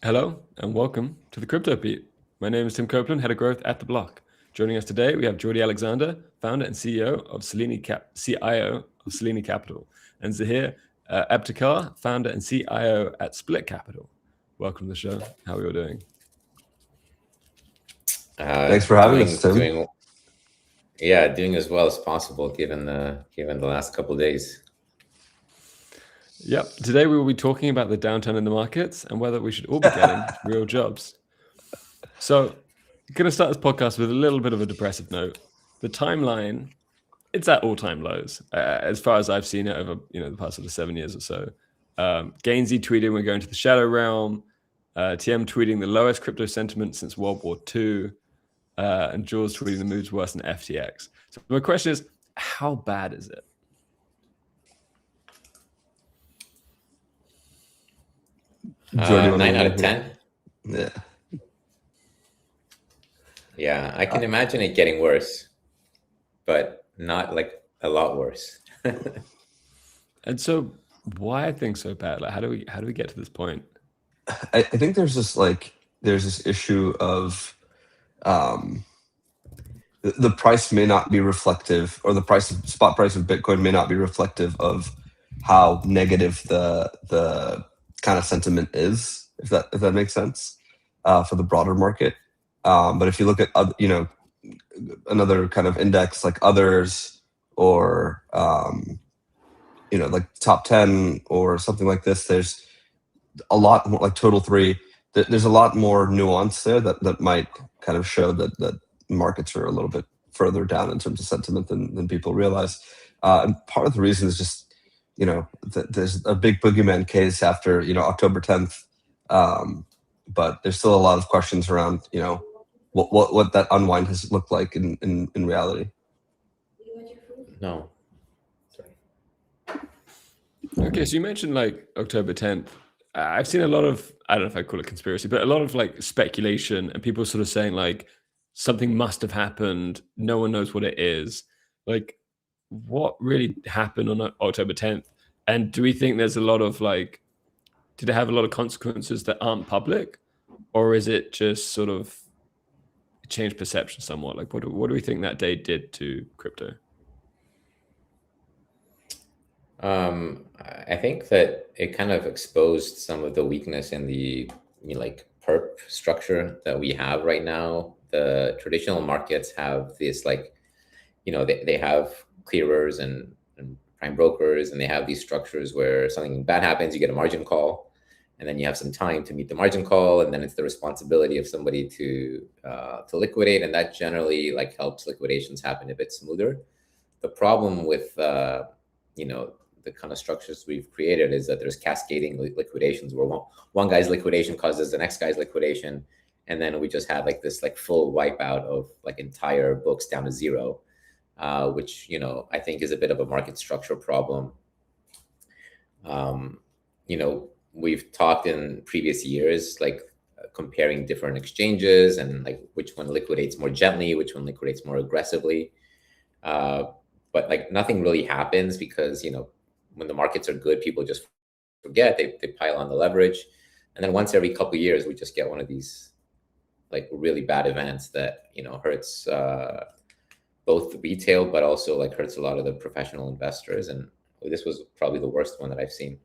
Hello and welcome to the Crypto Beat. My name is Tim Copeland, Head of Growth at The Block. Joining us today, we have Jordi Alexander, founder and CIO of Seleni Capital, and Zaheer Abtekar, founder and CIO at Split Capital. Welcome to the show. How are you all doing? Thanks for having us, Tim. Doing as well as possible given the last couple of days. Yep. Today we will be talking about the downturn in the markets and whether we should all be getting real jobs. So, I'm going to start this podcast with a little bit of a depressive note. The timeline, it's at all-time lows, as far as I've seen it over the past sort of 7 years or so. Gainsey tweeting we're going to the shadow realm. TM tweeting the lowest crypto sentiment since World War II. And Jaws tweeting the move's worse than FTX. So my question is, how bad is it? 9 out of 10. Yeah, I can imagine it getting worse, but not like a lot worse. And so, why are things so bad? Like, how do we get to this point? I think there's this issue of the price may not be reflective, or the spot price of Bitcoin may not be reflective of how negative the kind of sentiment is, if that makes sense, for the broader market. But if you look at another kind of index like others, or like top 10 or something like this, there's a lot more, like Total 3. There's a lot more nuance there that might kind of show that markets are a little bit further down in terms of sentiment than people realize. And part of the reason is just, there's a big boogeyman case after, October 10th. But there's still a lot of questions around, what that unwind has looked like in reality. No. Sorry. Okay, so you mentioned like October 10th. I've seen a lot of, I don't know if I call it conspiracy, but a lot of like speculation and people sort of saying like something must have happened. No one knows what it is. Like, what really happened on October 10th? And do we think there's a lot of like, did it have a lot of consequences that aren't public? Or is it just sort of changed perception somewhat? Like, what do we think that day did to crypto? I think that it kind of exposed some of the weakness in the perp structure that we have right now. The traditional markets have this they have clearers and prime brokers, and they have these structures where something bad happens, you get a margin call, and then you have some time to meet the margin call, and then it's the responsibility of somebody to liquidate, and that generally helps liquidations happen a bit smoother. The problem with the kind of structures we've created is that there's cascading liquidations where one guy's liquidation causes the next guy's liquidation, and then we just had this full wipeout of entire books down to zero, which I think is a bit of a market structure problem. We've talked in previous years comparing different exchanges and which one liquidates more gently, which one liquidates more aggressively, but nothing really happens because when the markets are good, people just forget, they pile on the leverage, and then once every couple of years we just get one of these really bad events that hurts both the retail but also hurts a lot of the professional investors, and this was probably the worst one that I've seen.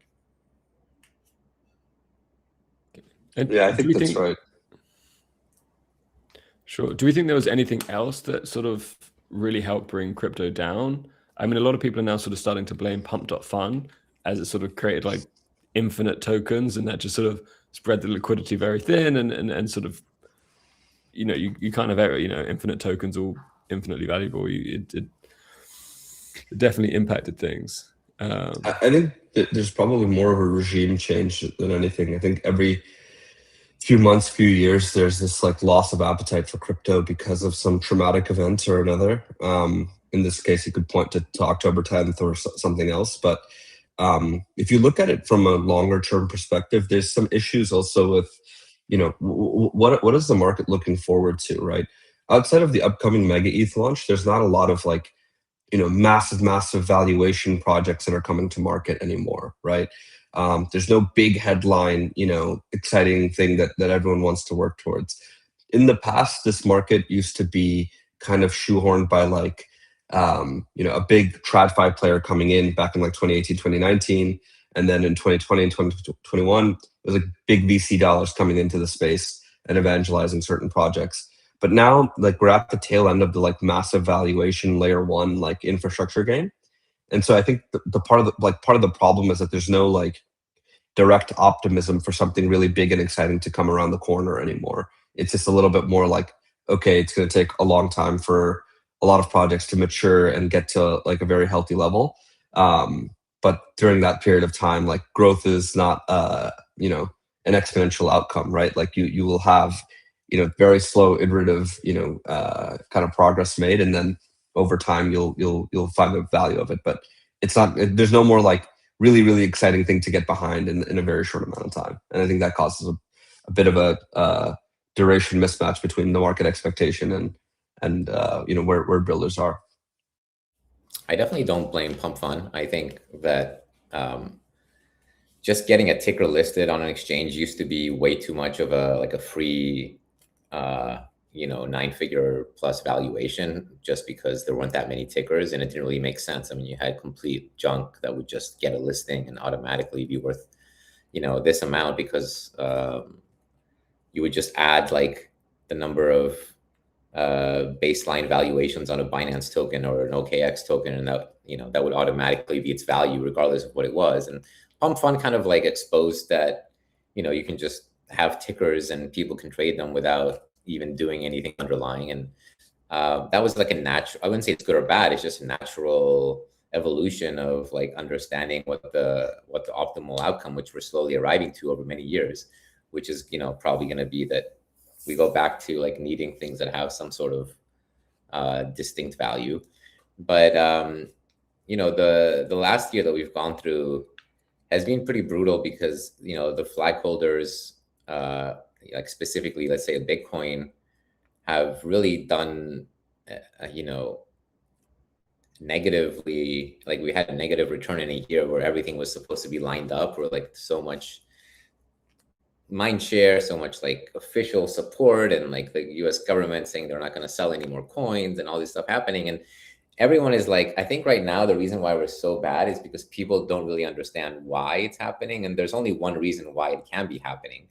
Yeah, I think that's right. Sure. Do we think there was anything else that sort of really helped bring crypto down? I mean, a lot of people are now sort of starting to blame pump.fun as it sort of created infinite tokens, and that just sort of spread the liquidity very thin, and sort of, you kind of, infinite tokens all infinitely valuable. It definitely impacted things. I think there's probably more of a regime change than anything. I think every few months, few years, there's this loss of appetite for crypto because of some traumatic event or another. In this case, you could point to October 10th or something else. But if you look at it from a longer term perspective, there's some issues also with, what is the market looking forward to, right? Outside of the upcoming Mega ETH launch, there's not a lot of massive valuation projects that are coming to market anymore, right? There's no big headline, exciting thing that everyone wants to work towards. In the past, this market used to be kind of shoehorned by like, a big TradFi player coming in back in like 2018, 2019. And then in 2020 and 2021, it was like big VC dollars coming into the space and evangelizing certain projects. But now, like, we're at the tail end of the like massive valuation layer one like infrastructure game. And so I think the part of the problem is that there's no like direct optimism for something really big and exciting to come around the corner anymore. It's just a little bit more like, okay, it's going to take a long time for a lot of projects to mature and get to like a very healthy level. But during that period of time, like growth is not, an exponential outcome, right? Like you will have, very slow iterative, kind of progress made, and then over time you'll find the value of it. But it's not. There's no more like really, really exciting thing to get behind in a very short amount of time. And I think that causes a bit of a duration mismatch between the market expectation and where builders are. I definitely don't blame Pump Fund. I think that just getting a ticker listed on an exchange used to be way too much of a free, 9-figure plus valuation, just because there weren't that many tickers and it didn't really make sense. I mean, you had complete junk that would just get a listing and automatically be worth, this amount, because you would just add like the number of baseline valuations on a Binance token or an OKX token, and that would automatically be its value regardless of what it was. And Pump Fund kind of like exposed that, you can just have tickers and people can trade them without even doing anything underlying. And that was like a natural, I wouldn't say it's good or bad, it's just a natural evolution of like understanding what the optimal outcome, which we're slowly arriving to over many years, which is, probably going to be that we go back to like needing things that have some sort of distinct value. But the last year that we've gone through has been pretty brutal, because the flag holders, like specifically, let's say Bitcoin, have really done negatively. Like, we had a negative return in a year where everything was supposed to be lined up, where like so much mind share, so much like official support, and like the US government saying they're not going to sell any more coins and all this stuff happening. And everyone is like, I think right now the reason why we're so bad is because people don't really understand why it's happening. And there's only one reason why it can be happening,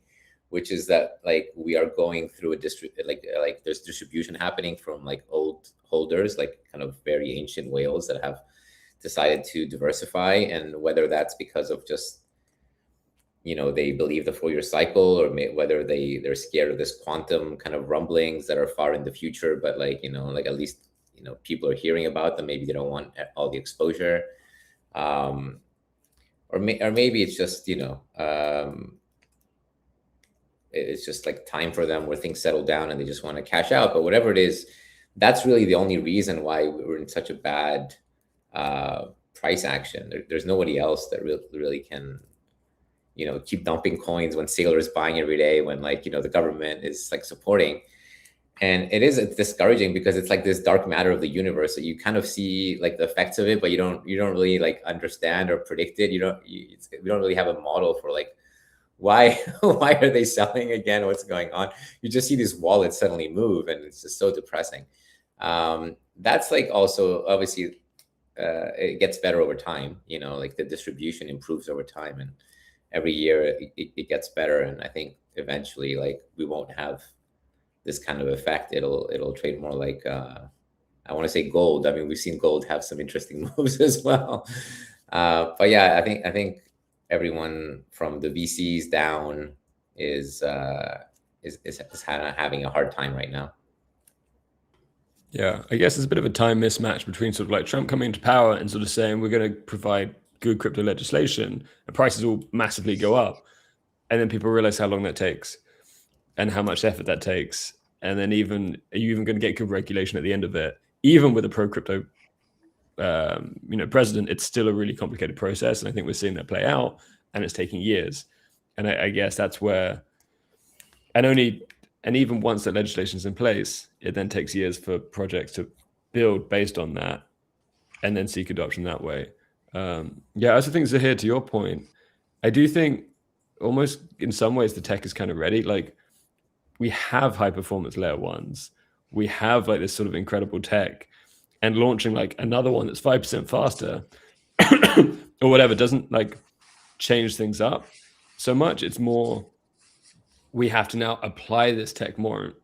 which is that like we are going through like there's distribution happening from like old holders, like kind of very ancient whales that have decided to diversify. And whether that's because of just they believe the 4-year cycle, or whether they're scared of this quantum kind of rumblings that are far in the future, but like like at least people are hearing about them. Maybe they don't want all the exposure, or maybe it's just it's just like time for them where things settle down and they just want to cash out. But whatever it is, that's really the only reason why we're in such a bad price action. There's nobody else that really can keep dumping coins when Sailor is buying every day, when like the government is like supporting. And it's discouraging, because it's like this dark matter of the universe that you kind of see like the effects of it, but you don't really like understand or predict it. We don't really have a model for like why are they selling again, what's going on. You just see these wallets suddenly move, and it's just so depressing. That's like also obviously it gets better over time, like the distribution improves over time, and every year it gets better. And I think eventually like we won't have this kind of effect. It'll trade more like I want to say gold. I mean, we've seen gold have some interesting moves as well. But yeah, I think everyone from the VCs down is having a hard time right now. Yeah, I guess there's a bit of a time mismatch between sort of like Trump coming into power and sort of saying we're going to provide good crypto legislation, and prices will massively go up, and then people realize how long that takes and how much effort that takes. And then are you even going to get good regulation at the end of it? Even with a pro-crypto president, it's still a really complicated process. And I think we're seeing that play out, and it's taking years. And I guess that's where, and even once that legislation is in place, it then takes years for projects to build based on that, and then seek adoption that way. I also think, Zaheer, to your point, I do think almost in some ways the tech is kind of ready. Like we have high performance layer ones, we have like this sort of incredible tech, and launching like another one that's 5% faster or whatever doesn't like change things up so much. It's more we have to now apply this tech more,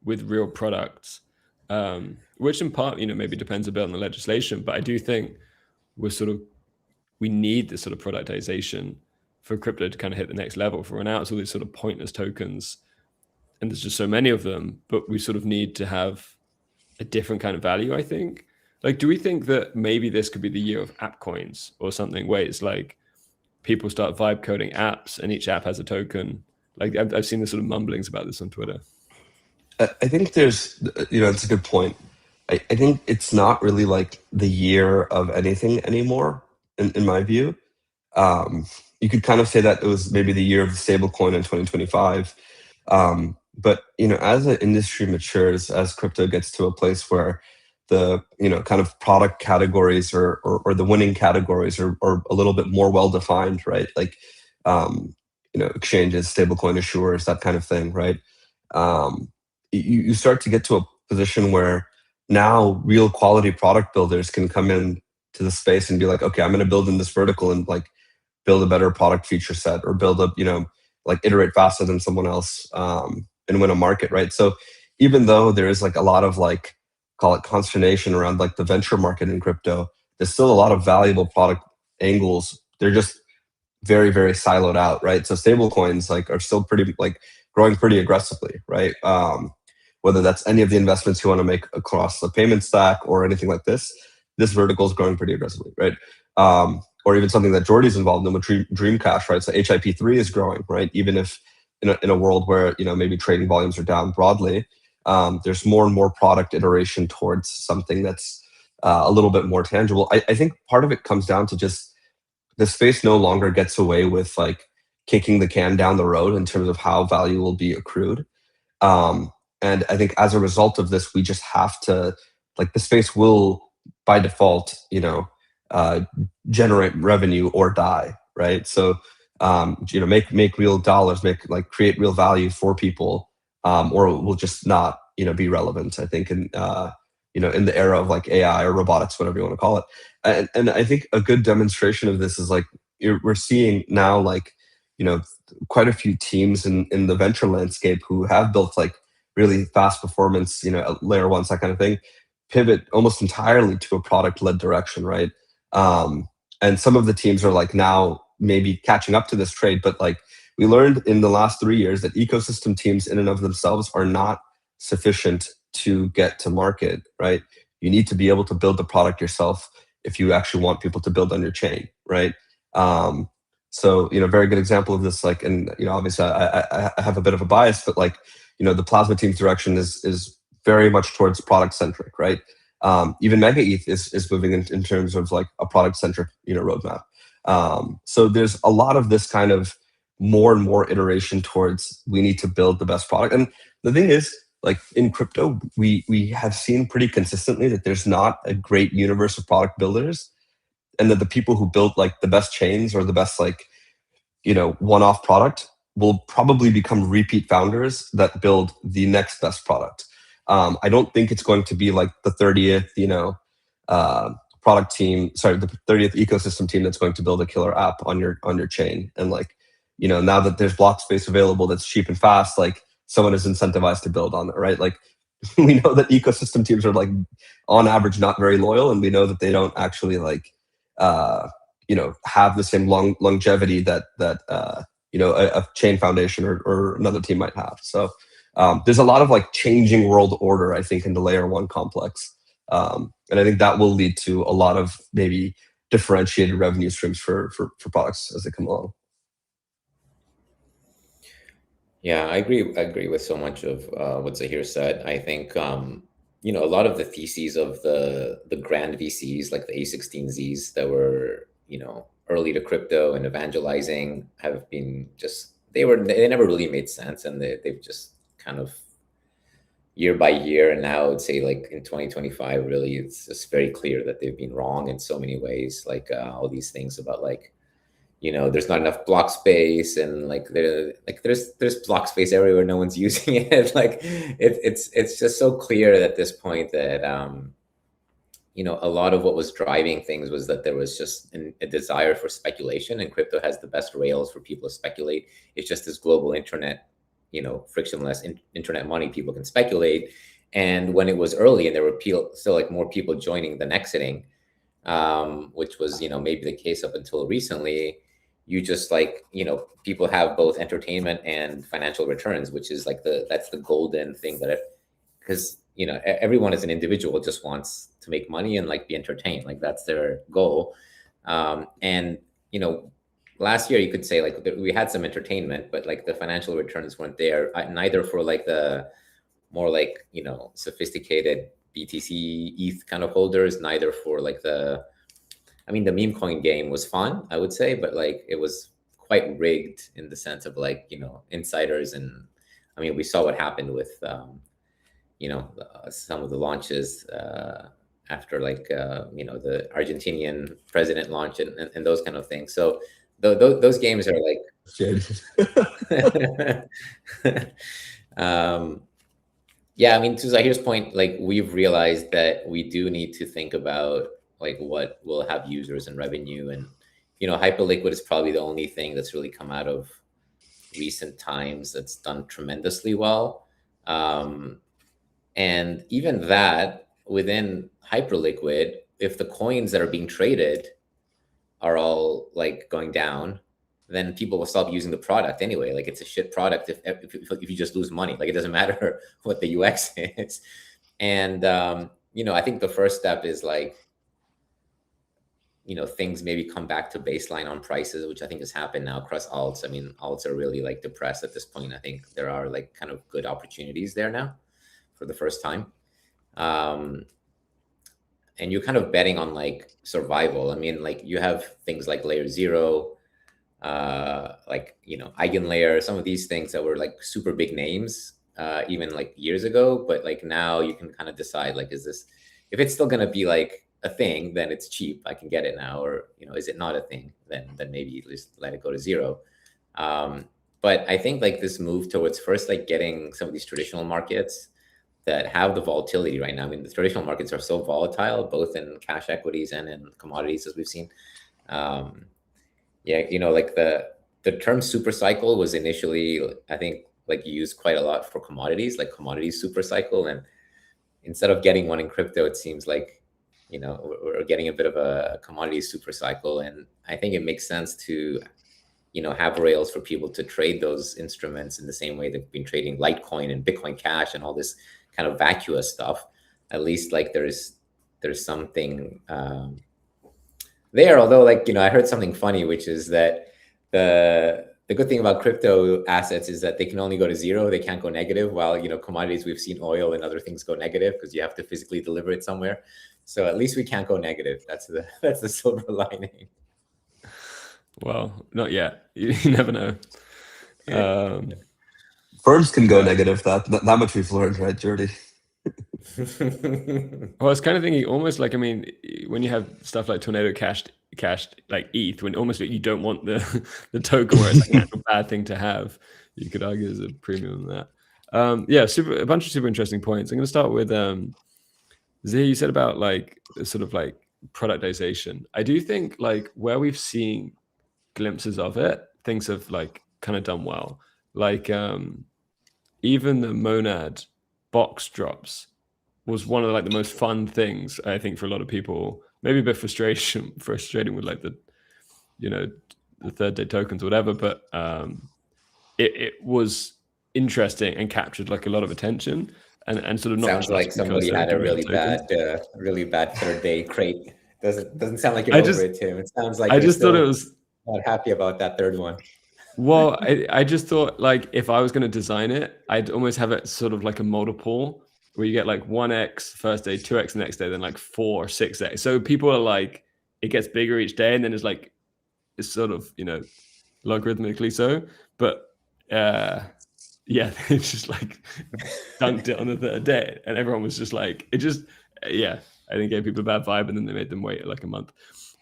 with real products, which in part, maybe depends a bit on the legislation. But I do think we need this sort of productization for crypto to kind of hit the next level. For now, it's all these sort of pointless tokens, and there's just so many of them. But we sort of need to have a different kind of value, I think. Like, do we think that maybe this could be the year of app coins or something, where it's like people start vibe coding apps and each app has a token? Like I've seen the sort of mumblings about this on Twitter. I think there's, it's a good point. I think it's not really like the year of anything anymore, in my view. You could kind of say that it was maybe the year of the stablecoin in 2025. But as the industry matures, as crypto gets to a place where the kind of product categories or the winning categories are a little bit more well defined, right? Like exchanges, stablecoin issuers, that kind of thing, right? You start to get to a position where now real quality product builders can come in to the space and be like, okay, I'm going to build in this vertical and like build a better product feature set, or build up, like iterate faster than someone else, and win a market, right? So even though there is like a lot of like, call it consternation around like the venture market in crypto, there's still a lot of valuable product angles. They're just very, very siloed out, right? So stable coins like are still pretty like growing pretty aggressively, right? Whether that's any of the investments you want to make across the payment stack or anything like this vertical is growing pretty aggressively, right? Or even something that Jordi's involved in with Dream Cash, right? So HIP3 is growing, right? Even if in a world where maybe trading volumes are down broadly, there's more and more product iteration towards something that's a little bit more tangible. I think part of it comes down to just the space no longer gets away with like kicking the can down the road in terms of how value will be accrued. And I think as a result of this, we just have to, like, the space will by default, generate revenue or die, right? So, make real dollars, create real value for people, or it will just not, be relevant. I think in the era of like AI or robotics, whatever you want to call it. And I think a good demonstration of this is like we're seeing now like quite a few teams in the venture landscape who have built like really fast performance, layer ones, that kind of thing, pivot almost entirely to a product led direction, right? And some of the teams are like now maybe catching up to this trade, but like we learned in the last 3 years that ecosystem teams in and of themselves are not sufficient to get to market, right? You need to be able to build the product yourself if you actually want people to build on your chain, right? So, very good example of this, like, and obviously I have a bit of a bias, but like, the Plasma team's direction is very much towards product centric, right? Even Mega ETH is moving in terms of like a product centric, roadmap. So there's a lot of this kind of more and more iteration towards we need to build the best product. And the thing is, like in crypto, we have seen pretty consistently that there's not a great universe of product builders, and that the people who build like the best chains or the best like one-off product will probably become repeat founders that build the next best product. I don't think it's going to be like the 30th product team, sorry, the 30th ecosystem team that's going to build a killer app on your chain. And like now that there's block space available that's cheap and fast, like someone is incentivized to build on it, right? Like we know that ecosystem teams are like on average not very loyal, and we know that they don't actually like have the same longevity that a chain foundation or another team might have. So there's a lot of like changing world order, I think, in the layer one complex, and I think that will lead to a lot of maybe differentiated revenue streams for products as they come along. Yeah, I agree. I agree with so much of what Zaheer said. I think a lot of the theses of the grand VCs, like the A16Zs that were early to crypto and evangelizing, have been just they never really made sense, and they've just kind of year by year. And now I would say like in 2025, really, it's just very clear that they've been wrong in so many ways. Like all these things about like there's not enough block space, and there's block space everywhere, no one's using it. Like it's just so clear at this point that a lot of what was driving things was that there was just a desire for speculation, and crypto has the best rails for people to speculate. It's just this global internet, frictionless internet money, people can speculate. And when it was early and there were still like more people joining than exiting, which was, maybe the case up until recently, you just people have both entertainment and financial returns, which is that's the golden thing because everyone as an individual just wants to make money and be entertained. That's their goal. And last year you could say we had some entertainment, but the financial returns weren't there, neither for the more sophisticated BTC ETH kind of holders, neither for the meme coin game was fun, I would say, but it was quite rigged in the sense of insiders. And we saw what happened with some of the launches after the Argentinian president launch and those kind of things. So those games are yeah, to Zaheer's point, we've realized that we do need to think about what will have users and revenue. And Hyperliquid is probably the only thing that's really come out of recent times that's done tremendously well. And even that, within Hyperliquid, if the coins that are being traded are all going down, then people will stop using the product anyway. It's a shit product if you just lose money. It doesn't matter what the UX is. And I think the first step is things maybe come back to baseline on prices, which I think has happened now across alts. Alts are really depressed at this point. I think there are kind of good opportunities there now for the first time. And you're kind of betting on survival. You have things like Layer Zero, Eigenlayer, some of these things that were super big names even years ago, but now you can kind of decide if it's still going to be a thing, then it's cheap, I can get it now. Or is it not a thing, then maybe just let it go to zero. But I think this move towards first getting some of these traditional markets that have the volatility right now. The traditional markets are so volatile, both in cash equities and in commodities, as we've seen. The term super cycle was initially, I think, used quite a lot for commodities, commodities super cycle. And instead of getting one in crypto, it seems we're getting a bit of a commodity super cycle. And I think it makes sense to, have rails for people to trade those instruments in the same way they've been trading Litecoin and Bitcoin Cash and all this kind of vacuous stuff. At least there's something there. Although I heard something funny, which is that the good thing about crypto assets is that they can only go to zero, they can't go negative, while commodities, we've seen oil and other things go negative because you have to physically deliver it somewhere. So at least we can't go negative. That's the silver lining. Well, not yet. You never know. Firms can go negative. That much we've learned, right, Jordi? Well, I was kind of thinking almost when you have stuff like Tornado cashed ETH, when almost you don't want the token where it's a bad thing to have, you could argue there's a premium on that. A bunch of super interesting points. I'm going to start with Zaheer, you said about sort of productization. I do think where we've seen glimpses of it, things have kind of done well. Even the Monad box drops was one of the most fun things, I think, for a lot of people. Maybe a bit frustrating with the third day tokens or whatever, but it was interesting and captured a lot of attention and sort of not sounds like somebody had a really bad third day crate. Doesn't sound like you're over it, Tim. It sounds like I just thought it was not happy about that third one. Well, I just thought if I was going to design it, I'd almost have it sort of like a multiple where you get 1x first day, 2x the next day, then 4 or 6x. So people are it gets bigger each day, and then it's sort of logarithmically so. But yeah, they just dunked it on the third day, and everyone was just I think it gave people a bad vibe, and then they made them wait a month.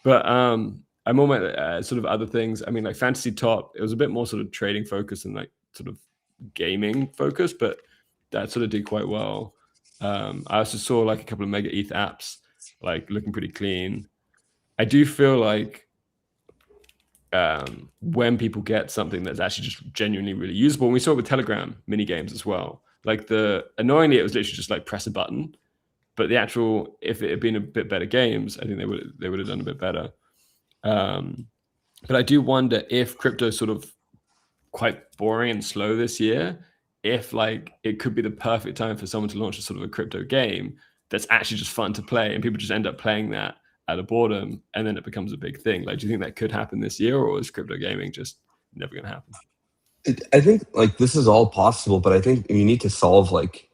But I'm more sort of other things. I mean, like Fantasy Top, it was a bit more sort of trading focused and like sort of gaming focused, but that sort of did quite well. I also saw like a couple of Mega ETH apps like looking pretty clean. I do feel like when people get something that's actually just genuinely really usable, and we saw it with Telegram mini games as well. Like annoyingly, it was literally just like press a button, but the actual, if it had been a bit better games, I think they would have done a bit better. But I do wonder if crypto is sort of quite boring and slow this year, if like it could be the perfect time for someone to launch a sort of a crypto game that's actually just fun to play, and people just end up playing that out of boredom, and then it becomes a big thing. Like, do you think that could happen this year, or is crypto gaming just never going to happen? I think like this is all possible, but I think you need to solve like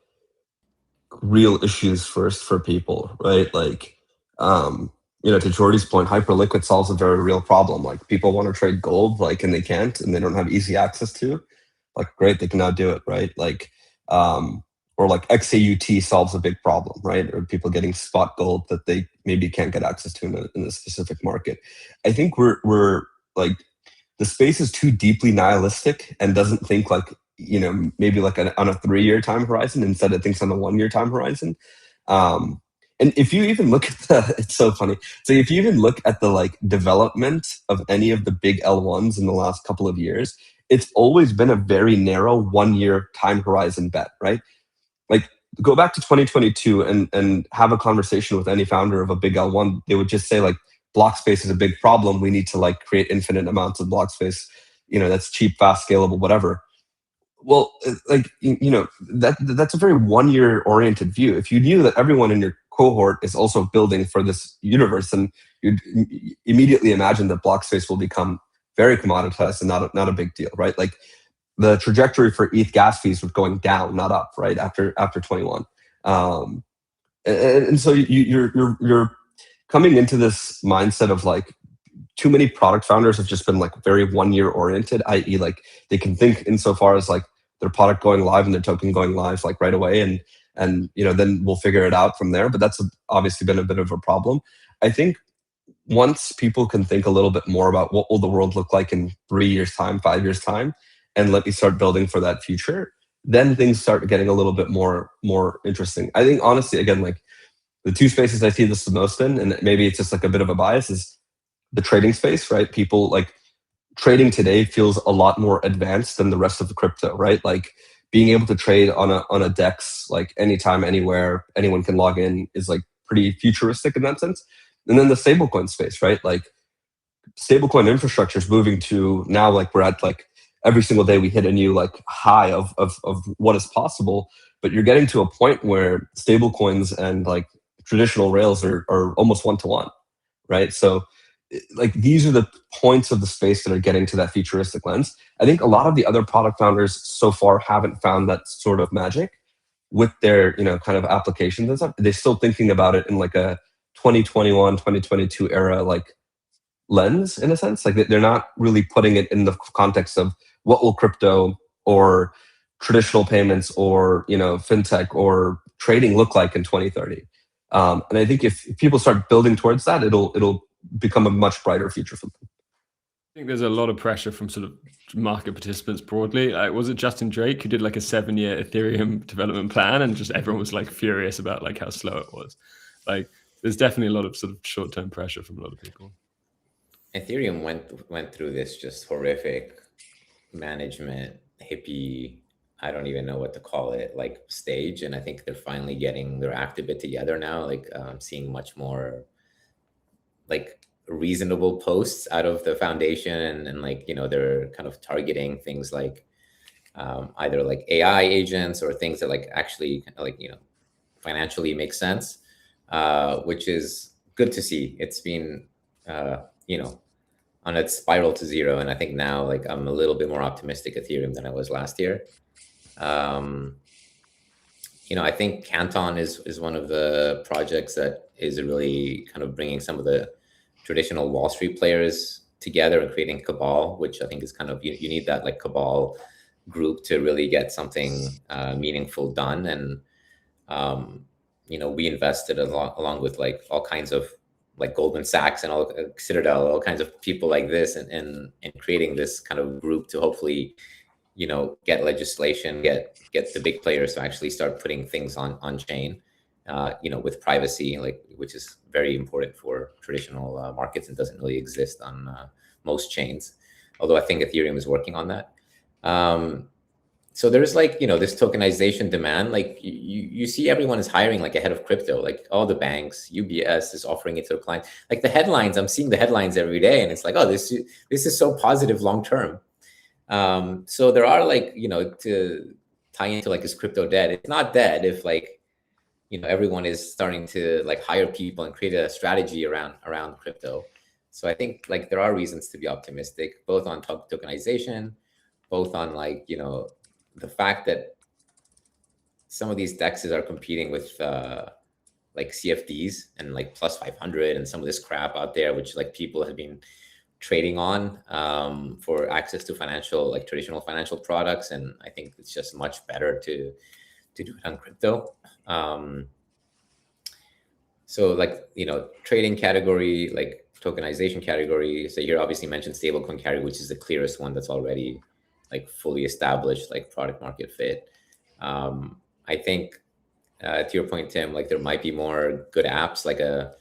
real issues first for people, right? Like, to Jordi's point, hyperliquid solves a very real problem. Like people want to trade gold, like, and they can't, and they don't have easy access to. Like, great, they can now do it, right? Like, or like XAUT solves a big problem, right? Or people getting spot gold that they maybe can't get access to in a specific market. I think we're like, the space is too deeply nihilistic and doesn't think like, maybe like on a 3-year time horizon. Instead it thinks on a 1-year time horizon. And if you even look at it's so funny. So if you even look at the like development of any of the big L1s in the last couple of years, it's always been a very narrow 1-year time horizon bet, right? Like, go back to 2022 and have a conversation with any founder of a big L1. They would just say like, block space is a big problem. We need to like create infinite amounts of block space, that's cheap, fast, scalable, whatever. Well, like, that's a very 1-year oriented view. If you knew that everyone in your cohort is also building for this universe, then you'd immediately imagine that block space will become very commoditized and not a big deal, right? Like, the trajectory for ETH gas fees was going down, not up, right? After 21, and so you're coming into this mindset of like, too many product founders have just been like very 1-year oriented, i.e. like they can think insofar as like their product going live and their token going live like right away, and then we'll figure it out from there. But that's obviously been a bit of a problem. I think once people can think a little bit more about what will the world look like in 3 years time, 5 years time, and let me start building for that future, then things start getting a little bit more interesting. I think honestly, again, like the two spaces I see this the most in, and maybe it's just like a bit of a bias, is the trading space, right? People like trading today feels a lot more advanced than the rest of the crypto, right? Like being able to trade on a DEX, like anytime, anywhere, anyone can log in, is like pretty futuristic in that sense. And then the stablecoin space, right? Like stablecoin infrastructure is moving to now, like we're at like every single day we hit a new like high of what is possible. But you're getting to a point where stablecoins and like traditional rails are almost 1-to-1, right? So like these are the points of the space that are getting to that futuristic lens. I think a lot of the other product founders so far haven't found that sort of magic with their kind of applications and stuff. They're still thinking about it in like a 2021 2022 era like lens, in a sense. Like they're not really putting it in the context of what will crypto or traditional payments or fintech or trading look like in 2030. And I think if people start building towards that, it'll become a much brighter future for them. I think there's a lot of pressure from sort of market participants broadly. Was it Justin Drake who did like a 7-year Ethereum development plan, and just everyone was like furious about like how slow it was? Like, there's definitely a lot of sort of short-term pressure from a lot of people. Ethereum went through this just horrific management hippie, I don't even know what to call it, like stage. And I think they're finally getting their act a bit together now, like seeing much more like reasonable posts out of the foundation, and like, they're kind of targeting things like either like AI agents or things that like actually like, financially make sense, which is good to see. It's been, on its spiral to zero. And I think now like I'm a little bit more optimistic Ethereum than I was last year. I think Canton is one of the projects that is really kind of bringing some of the traditional Wall Street players together and creating cabal, which I think is kind of, you need that like cabal group to really get something meaningful done. And, we invested along with like all kinds of like Goldman Sachs and all Citadel, all kinds of people like this, and creating this kind of group to hopefully, get legislation, get the big players to actually start putting things on chain, with privacy, like, which is very important for traditional markets and doesn't really exist on most chains. Although I think Ethereum is working on that. So there's like, this tokenization demand, like you see everyone is hiring like ahead of crypto, like all the banks, UBS is offering it to the client. Like the headlines, I'm seeing the headlines every day and it's like, oh, this is so positive long-term. So there are like, to tie into like, is crypto dead? It's not dead if like, everyone is starting to like hire people and create a strategy around crypto. So I think like there are reasons to be optimistic, both on tokenization, both on like, the fact that some of these dexes are competing with like CFDs and like plus 500 and some of this crap out there, which like people have been trading on for access to traditional financial products. And I think it's just much better to do it on crypto. So like, trading category, like tokenization category. So here obviously mentioned stablecoin category, which is the clearest one that's already like fully established, like product market fit. I think to your point, Tim, like there might be more good apps, like a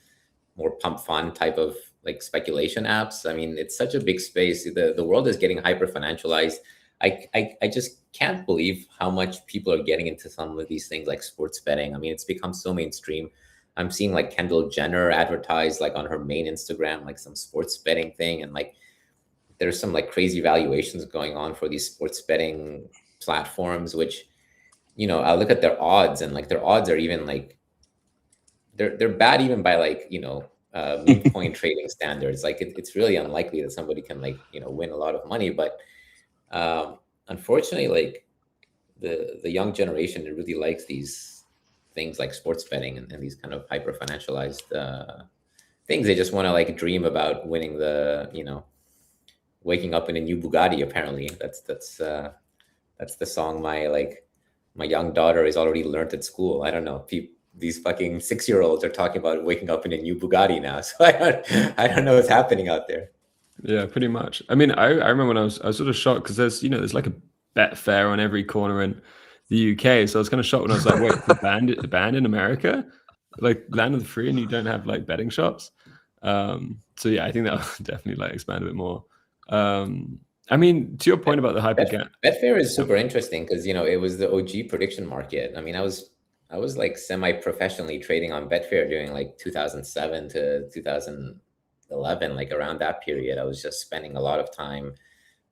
more pump fund type of like speculation apps. I mean, it's such a big space. The world is getting hyper financialized. I just can't believe how much people are getting into some of these things like sports betting. I mean, it's become so mainstream. I'm seeing like Kendall Jenner advertise like on her main Instagram, like some sports betting thing. And like, there's some like crazy valuations going on for these sports betting platforms, which, I look at their odds and like their odds are even like, they're bad even by like, meme coin trading standards. Like it's really unlikely that somebody can like, win a lot of money. But unfortunately, like the young generation really likes these things like sports betting and these kind of hyper financialized things. They just want to like dream about winning waking up in a new Bugatti. Apparently that's the song my young daughter is already learned at school. I don't know. These fucking 6-year-olds are talking about waking up in a new Bugatti now. So I don't know what's happening out there. Yeah, pretty much. I mean, I remember when I was sort of shocked because there's like a Betfair on every corner in the UK. So I was kind of shocked when I was like, wait, it's banned in America, like land of the free, and you don't have like betting shops. So yeah, I think that will definitely like expand a bit more. I mean, to your point about the hyper gap, Betfair is super interesting because it was the OG prediction market. I mean, I was like semi-professionally trading on Betfair during like 2007 to 2011, like around that period. I was just spending a lot of time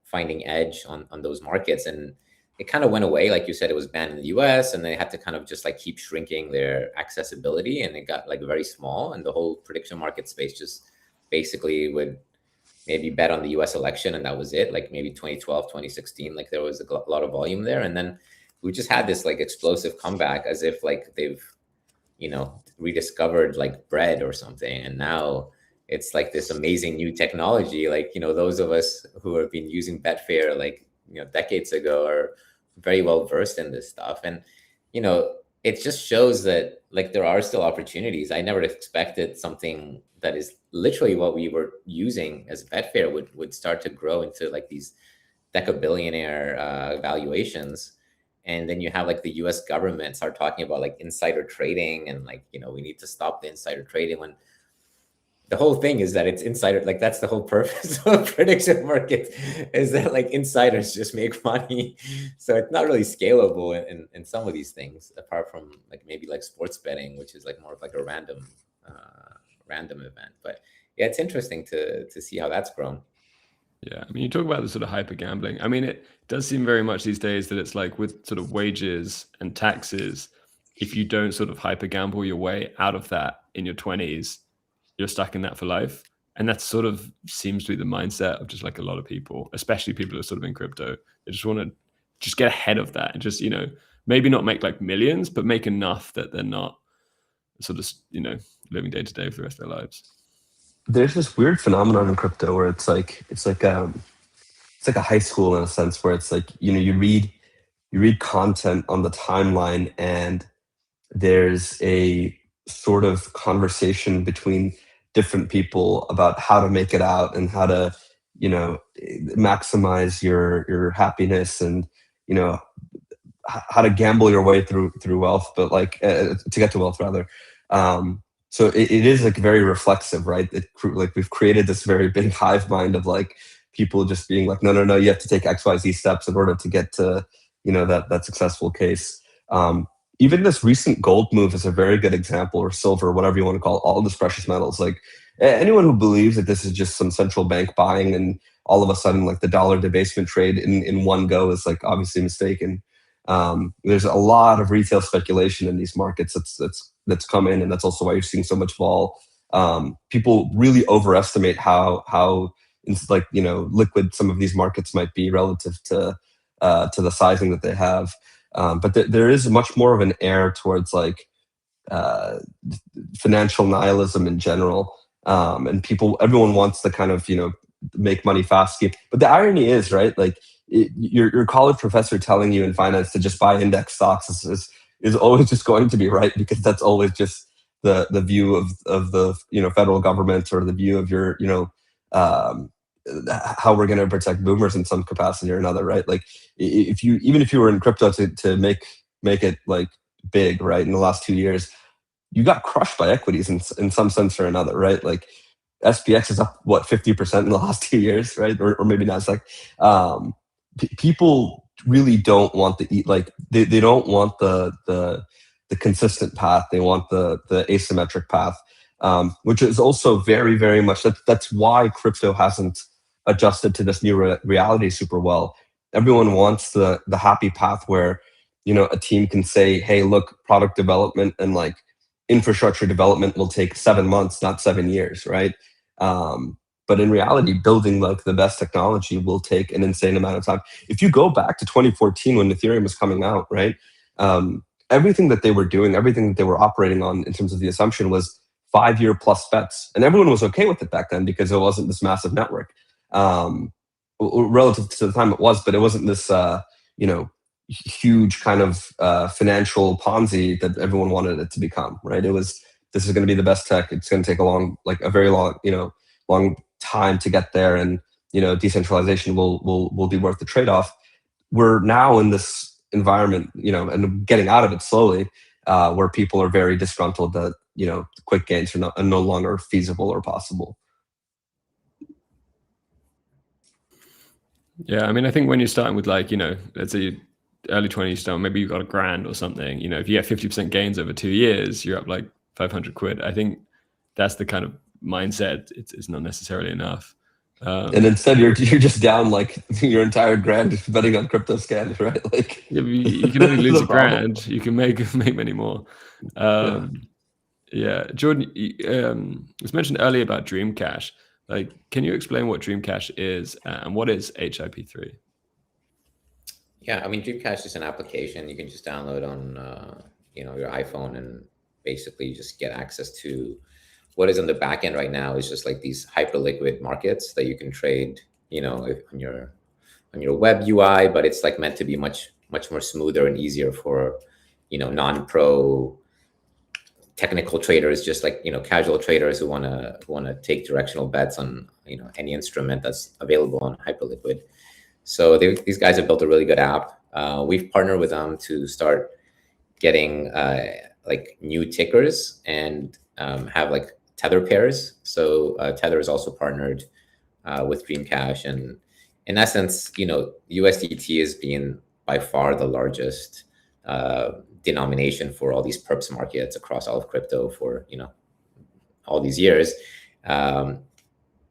finding edge on those markets, and it kind of went away. Like you said, it was banned in the US, and they had to kind of just like keep shrinking their accessibility, and it got like very small, and the whole prediction market space just basically would maybe bet on the US election, and that was it. Like maybe 2012, 2016, like there was a lot of volume there. And then we just had this like explosive comeback as if like they've, rediscovered like bread or something. And now it's like this amazing new technology. Like, those of us who have been using Betfair like, decades ago are very well versed in this stuff. And, it just shows that like there are still opportunities. I never expected something that is literally what we were using as Betfair would start to grow into like these decabillionaire valuations. And then you have like the US government start talking about like insider trading and like, we need to stop the insider trading, when the whole thing is that it's insider. Like that's the whole purpose of prediction markets, is that like insiders just make money. So it's not really scalable in some of these things, apart from like maybe like sports betting, which is like more of like a random event. But yeah, it's interesting to see how that's grown. yeah, I mean, you talk about the sort of hyper gambling. I mean, it does seem very much these days that it's like with sort of wages and taxes, if you don't sort of hyper gamble your way out of that in your 20s, you're stuck in that for life. And that sort of seems to be the mindset of just like a lot of people, especially people who are sort of in crypto. They just want to just get ahead of that and just, maybe not make like millions, but make enough that they're not sort of, living day to day for the rest of their lives. There's this weird phenomenon in crypto where it's like a high school in a sense, where it's like, you read content on the timeline, and there's a sort of conversation between different people about how to make it out and how to, maximize your happiness and, how to gamble your way through wealth, but like to get to wealth rather. So it is like very reflexive, right? Like we've created this very big hive mind of like people just being like, no, you have to take XYZ steps in order to get to, that successful case. Even this recent gold move is a very good example, or silver, whatever you want to call it, all this precious metals. Like anyone who believes that this is just some central bank buying and all of a sudden like the dollar debasement trade in one go is like obviously mistaken. There's a lot of retail speculation in these markets that's come in, and that's also why you're seeing so much vol. People really overestimate how liquid some of these markets might be relative to the sizing that they have. But there is much more of an air towards like financial nihilism in general, and everyone wants to kind of make money fast. But the irony is, right, like your college professor telling you in finance to just buy index stocks is always just going to be right, because that's always just the view of the federal government, or the view of your how we're going to protect boomers in some capacity or another, right? Like even if you were in crypto to make it like big, right, in the last 2 years, you got crushed by equities in some sense or another, right? Like SPX is up 50% in the last 2 years, right? Or maybe Nasdaq. People really don't want the like they don't want the consistent path. They want the asymmetric path, which is also very, very much that's why crypto hasn't adjusted to this new reality super well. Everyone wants the happy path where a team can say, hey, look, product development and like infrastructure development will take 7 months, not 7 years, right? But in reality, building like the best technology will take an insane amount of time. If you go back to 2014 when Ethereum was coming out, right? Everything that they were doing, everything that they were operating on in terms of the assumption was 5-year plus bets. And everyone was okay with it back then because it wasn't this massive network. Relative to the time it was, but it wasn't this, huge kind of financial Ponzi that everyone wanted it to become, right? It was, this is going to be the best tech. It's going to take a very long time to get there, and decentralization will be worth the trade-off. We're now in this environment, and getting out of it slowly, where people are very disgruntled that quick gains are no longer feasible or possible. Yeah, I mean, I think when you're starting with like let's say early 20s, maybe you've got $1,000 or something. If you get 50% gains over 2 years, you're up like 500 quid. I think that's the kind of mindset. It's not necessarily enough. And instead, you're just down like your entire grand betting on crypto scams, right? Like you can only lose $1,000. You can make many more. Yeah, Jordan, it was mentioned earlier about Dream Cash. Like, can you explain what Dream Cash is and what is HIP-3? Yeah, I mean, Dream Cash is an application you can just download on your iPhone, and basically just get access to what is on the back end right now is just like these hyper liquid markets that you can trade, on your web UI, but it's like meant to be much more smoother and easier for, non-pro technical traders, just like, casual traders who want to take directional bets on, any instrument that's available on Hyperliquid. So these guys have built a really good app. We've partnered with them to start getting like new tickers and have like tether pairs. So Tether is also partnered with Dreamcash, and in essence, USDT is being by far the largest denomination for all these perps markets across all of crypto for all these years.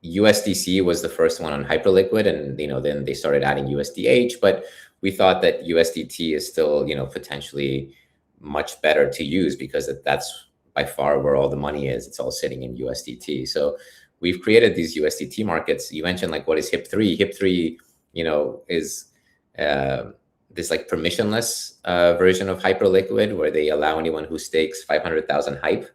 USDC was the first one on Hyperliquid, and then they started adding USDH, but we thought that USDT is still potentially much better to use because that's by far where all the money is. It's all sitting in USDT. So we've created these USDT markets. You mentioned like, what is HIP-3? HIP-3 is this like permissionless version of Hyperliquid, where they allow anyone who stakes 500,000 hype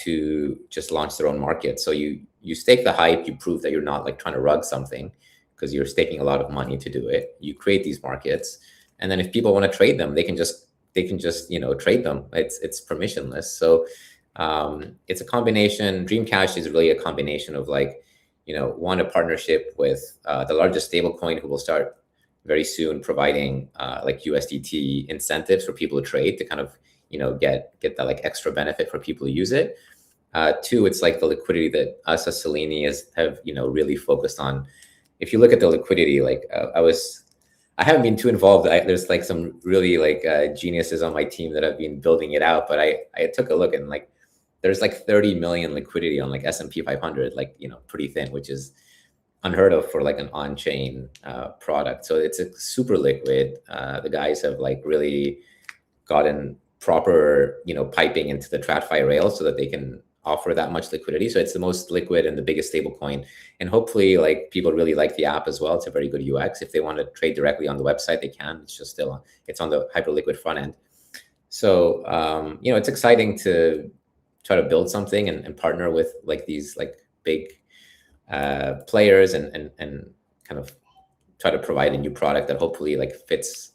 to just launch their own market. So you stake the hype, you prove that you're not like trying to rug something because you're staking a lot of money to do it. You create these markets, and then if people want to trade them, they can just trade them. It's permissionless. So It's a combination. Dreamcash is really a combination of like, one, a partnership with the largest stablecoin, who will start very soon providing like USDT incentives for people to trade, to kind of get that like extra benefit for people who use it. Two, it's like the liquidity that us as Selene have really focused on. If you look at the liquidity, like I haven't been too involved. There's like some really like geniuses on my team that have been building it out, but I took a look, and like there's like 30 million liquidity on like S&P 500, like pretty thin, which is unheard of for like an on-chain product. So it's a super liquid. The guys have like really gotten proper piping into the TradFi rail so that they can offer that much liquidity. So it's the most liquid and the biggest stable coin. And hopefully like people really like the app as well. It's a very good UX. If they want to trade directly on the website, they can. It's just it's on the Hyperliquid front end. So it's exciting to try to build something and partner with like these like big players and kind of try to provide a new product that hopefully like fits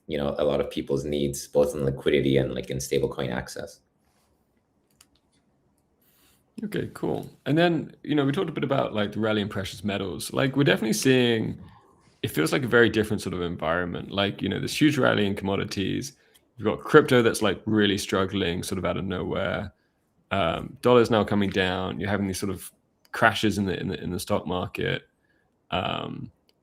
a lot of people's needs, both in liquidity and like in stablecoin access. Okay, cool. And then, we talked a bit about like the rally in precious metals. Like we're definitely seeing, it feels like a very different sort of environment. Like, this huge rally in commodities. You've got crypto that's like really struggling sort of out of nowhere. Dollar's now coming down. You're having these sort of crashes in the stock market.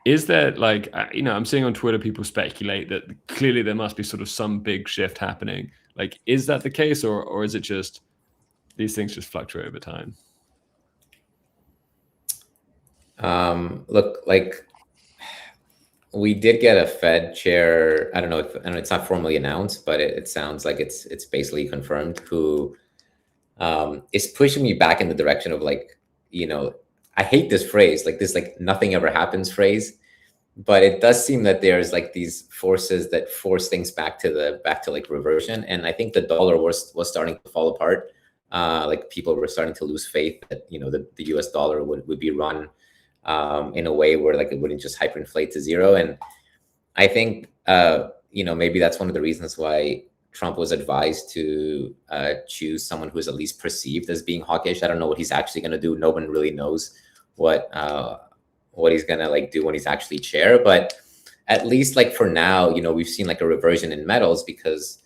Is there like, I'm seeing on Twitter people speculate that clearly there must be sort of some big shift happening. Like, is that the case, or is it just these things just fluctuate over time? Look, like we did get a Fed chair. I don't know it's not formally announced, but it sounds like it's basically confirmed, who is pushing me back in the direction of like, I hate this phrase, like this, like nothing ever happens phrase, but it does seem that there's like these forces that force things back to like reversion. And I think the dollar was starting to fall apart. Like people were starting to lose faith that, the US dollar would be run in a way where like it wouldn't just hyperinflate to zero. And I think, maybe that's one of the reasons why Trump was advised to choose someone who is at least perceived as being hawkish. I don't know what he's actually going to do. No one really knows what he's going to like do when he's actually chair. But at least like for now, we've seen like a reversion in metals because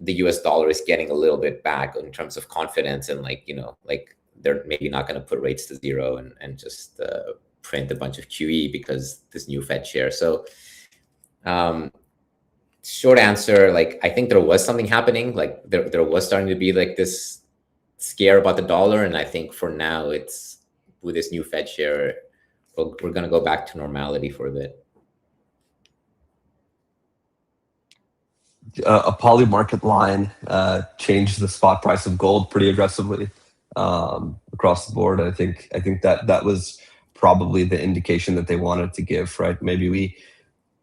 the US dollar is getting a little bit back in terms of confidence, and like, like they're maybe not going to put rates to zero and just print a bunch of QE because this new Fed chair. So short answer, like I think there was something happening, like there was starting to be like this scare about the dollar. And I think for now, it's with this new Fed chair, we're going to go back to normality for a bit. A poly market line changed the spot price of gold pretty aggressively across the board. I think that was probably the indication that they wanted to give, right? Maybe we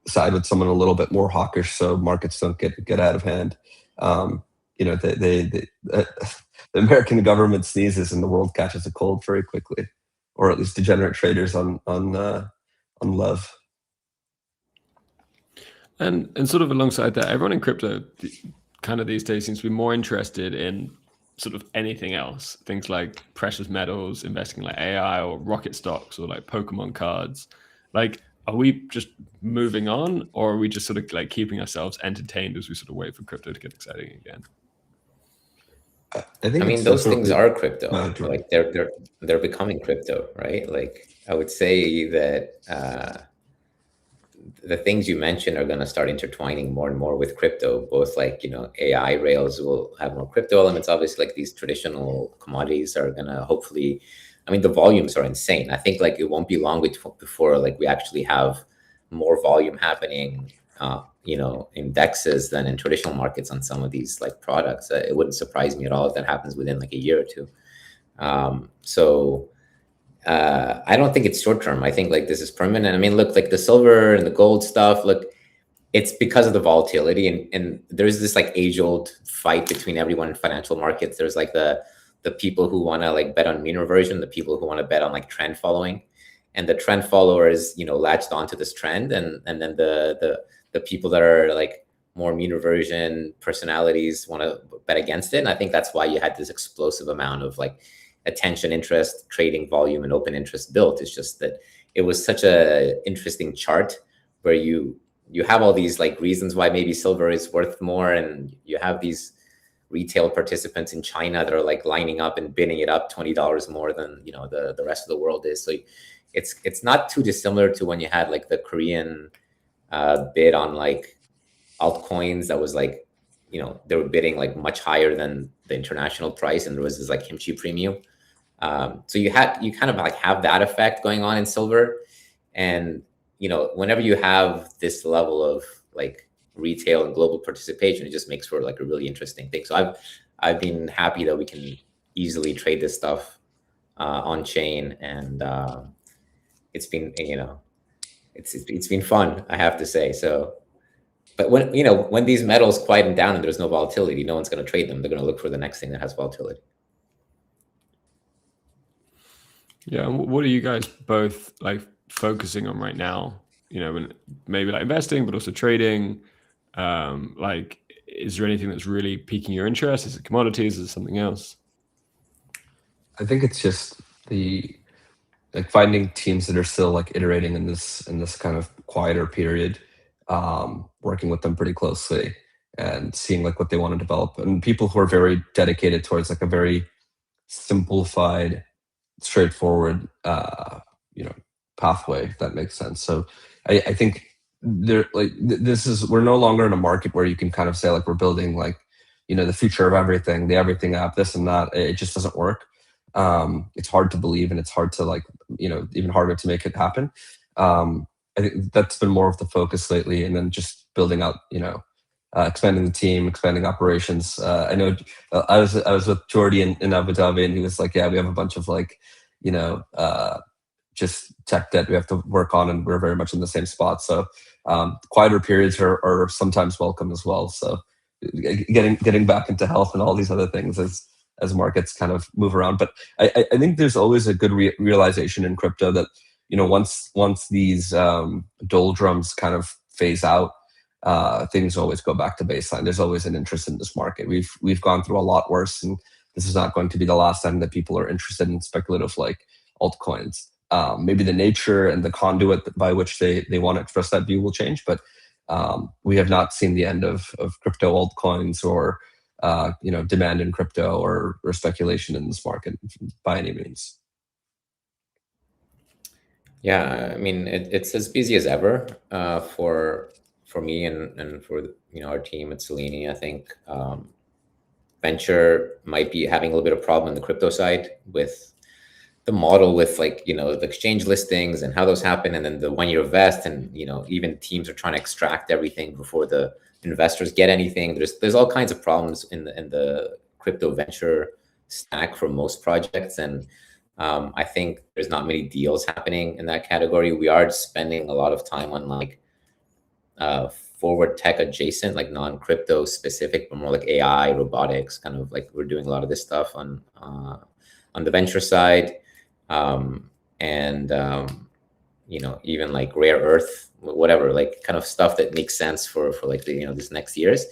side with someone a little bit more hawkish so markets don't get out of hand. The American government sneezes and the world catches a cold very quickly, or at least degenerate traders on love. And sort of alongside that, everyone in crypto kind of these days seems to be more interested in sort of anything else. Things like precious metals, investing like AI or rocket stocks or like Pokemon cards. Like, are we just moving on, or are we just sort of like keeping ourselves entertained as we sort of wait for crypto to get exciting again? I mean, those things are crypto. Like they're becoming crypto, right? Like I would say that the things you mentioned are going to start intertwining more and more with crypto. Both like AI rails will have more crypto elements. Obviously, like these traditional commodities are going to hopefully. I mean, the volumes are insane. I think like it won't be long before like we actually have more volume happening, in DEXs than in traditional markets on some of these like products. It wouldn't surprise me at all if that happens within like a year or two. I don't think it's short term. I think like this is permanent. I mean, look, like the silver and the gold stuff, look, it's because of the volatility, and there's this like age old fight between everyone in financial markets. There's like the people who want to like bet on mean reversion, the people who want to bet on like trend following, and the trend followers, latched onto this trend, and then the people that are like more mean reversion personalities want to bet against it. And I think that's why you had this explosive amount of like attention, interest, trading volume, and open interest built. It's just that it was such a interesting chart where you have all these like reasons why maybe silver is worth more, and you have these retail participants in China that are like lining up and bidding it up $20 more than the rest of the world is. So it's not too dissimilar to when you had like the Korean bid on like altcoins that was like, they were bidding like much higher than the international price, and there was this like kimchi premium. So you kind of like have that effect going on in silver. And whenever you have this level of like retail and global participation, it just makes for like a really interesting thing. So I've been happy that we can easily trade this stuff on chain, and it's been it's been fun, I have to say. So, but when these metals quieten down and there's no volatility, no one's going to trade them. They're going to look for the next thing that has volatility. Yeah, and what are you guys both like focusing on right now? When maybe like investing, but also trading. Like, is there anything that's really piquing your interest? Is it commodities? Is it something else? I think it's just like finding teams that are still like iterating in this kind of quieter period, working with them pretty closely and seeing like what they want to develop, and people who are very dedicated towards like a very simplified, straightforward pathway, if that makes sense. So I think we're no longer in a market where you can kind of say like we're building like the future of everything, the everything app, this and that. It just doesn't work. It's hard to believe, and it's hard to like even harder to make it happen. I think that's been more of the focus lately, and then just building out expanding the team, expanding operations. I know I was with Jordi in Abu Dhabi, and he was like, yeah, we have a bunch of like just tech that we have to work on, and we're very much in the same spot. So quieter periods are sometimes welcome as well. So getting back into health and all these other things as markets kind of move around. But I think there's always a good realization in crypto that once these doldrums kind of phase out, things always go back to baseline. There's always an interest in this market. We've gone through a lot worse, and this is not going to be the last time that people are interested in speculative like altcoins. Maybe the nature and the conduit by which they want to express that view will change, but we have not seen the end of crypto altcoins or demand in crypto or speculation in this market by any means. Yeah, I mean it's as busy as ever for me and for our team at Selene. I think venture might be having a little bit of problem in the crypto side with the model, with like the exchange listings and how those happen, and then the 1-year vest, and even teams are trying to extract everything before the investors get anything. There's all kinds of problems in the crypto venture stack for most projects, and I think there's not many deals happening in that category. We are spending a lot of time on like forward tech adjacent, like non-crypto specific, but more like AI, robotics, kind of like we're doing a lot of this stuff on the venture side, and even like rare earth, whatever, like kind of stuff that makes sense for like the these next years.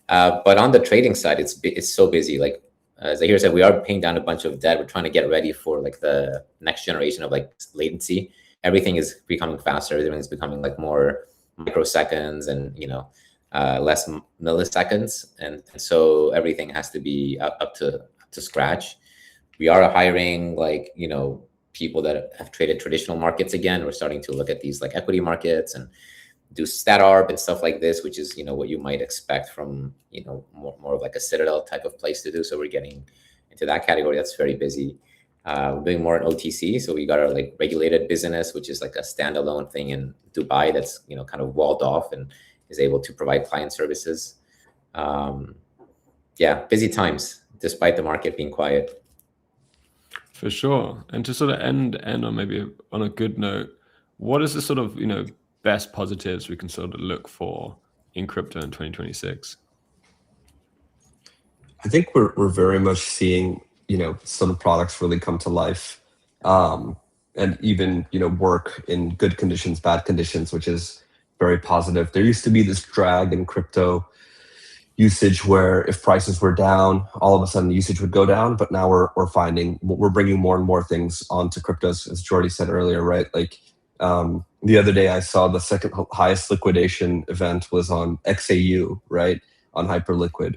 But on the trading side, it's so busy. Like as Zaheer said, we are paying down a bunch of debt. We're trying to get ready for like the next generation of like latency. Everything is becoming faster. Everything is becoming like more microseconds and less milliseconds, and so everything has to be up to scratch. We are hiring like people that have traded traditional markets again. We're starting to look at these like equity markets and do stat arb and stuff like this, which is what you might expect from more of like a Citadel type of place to do. So we're getting into that category. That's very busy. We're doing more in OTC. So we got our like regulated business, which is like a standalone thing in Dubai that's kind of walled off and is able to provide client services. Yeah, busy times despite the market being quiet. For sure. And to sort of end on maybe on a good note, what is the sort of best positives we can sort of look for in crypto in 2026? I think we're very much seeing some products really come to life, and even work in good conditions, bad conditions, which is very positive. There used to be this drag in crypto usage where if prices were down, all of a sudden usage would go down. But now we're bringing more and more things onto cryptos, as Jordi said earlier, right? Like the other day I saw the second highest liquidation event was on XAU, right? On Hyperliquid.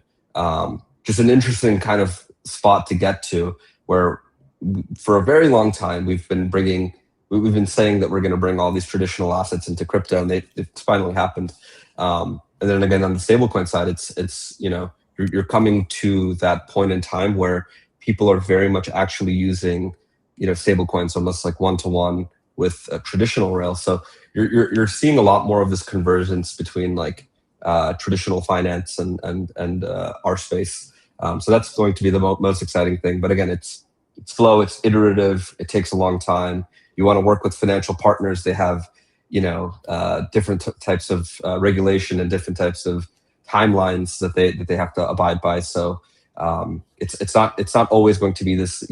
Just an interesting kind of spot to get to, where for a very long time we've been saying that we're going to bring all these traditional assets into crypto, and it's finally happened. And then again, on the stablecoin side, it's you're coming to that point in time where people are very much actually using stablecoins almost like one-to-one with traditional rails. So you're seeing a lot more of this convergence between like traditional finance and our space. So that's going to be the most exciting thing. But again, it's slow, it's iterative, it takes a long time. You want to work with financial partners. They have different types of regulation and different types of timelines that they have to abide by. So it's not always going to be this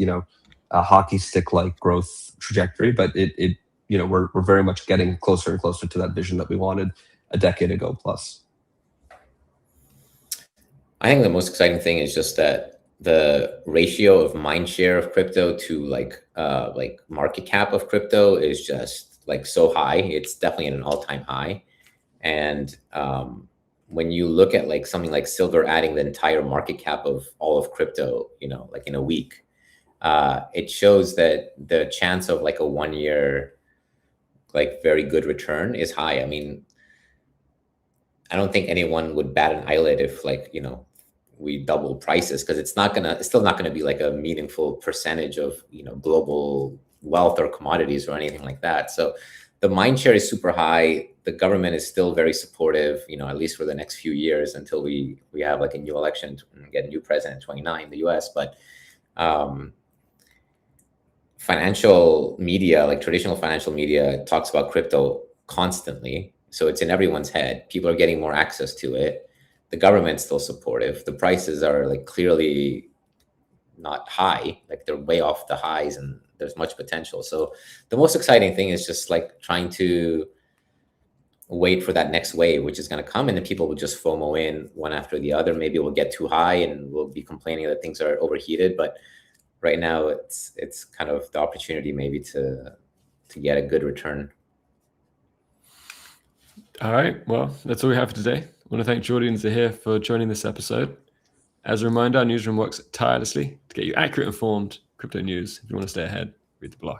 a hockey stick like growth trajectory, but we're very much getting closer and closer to that vision that we wanted a decade ago plus. I think the most exciting thing is just that the ratio of mind share of crypto to like market cap of crypto is just like so high. It's definitely at an all-time high. And when you look at like something like silver adding the entire market cap of all of crypto, like in a week, it shows that the chance of like a 1 year, like very good return is high. I mean, I don't think anyone would bat an eyelid if like, we double prices, because it's still not gonna be like a meaningful percentage of, global wealth or commodities or anything like that. So the mind share is super high. The government is still very supportive, at least for the next few years until we have like a new election and get a new president in 2029 in the US. But financial media, like traditional financial media, talks about crypto constantly. So it's in everyone's head. People are getting more access to it. The government's still supportive. The prices are like clearly not high, like they're way off the highs, and there's much potential. So the most exciting thing is just like trying to wait for that next wave, which is going to come, and then people will just FOMO in one after the other. Maybe we'll get too high and we'll be complaining that things are overheated. But right now it's kind of the opportunity maybe to get a good return. All right, well, that's all we have for today. I want to thank Jordi and Zaheer for joining this episode. As a reminder, our newsroom works tirelessly to get you accurate, informed crypto news. If you want to stay ahead, read the blog.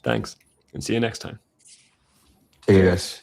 Thanks, and see you next time. Take care, guys.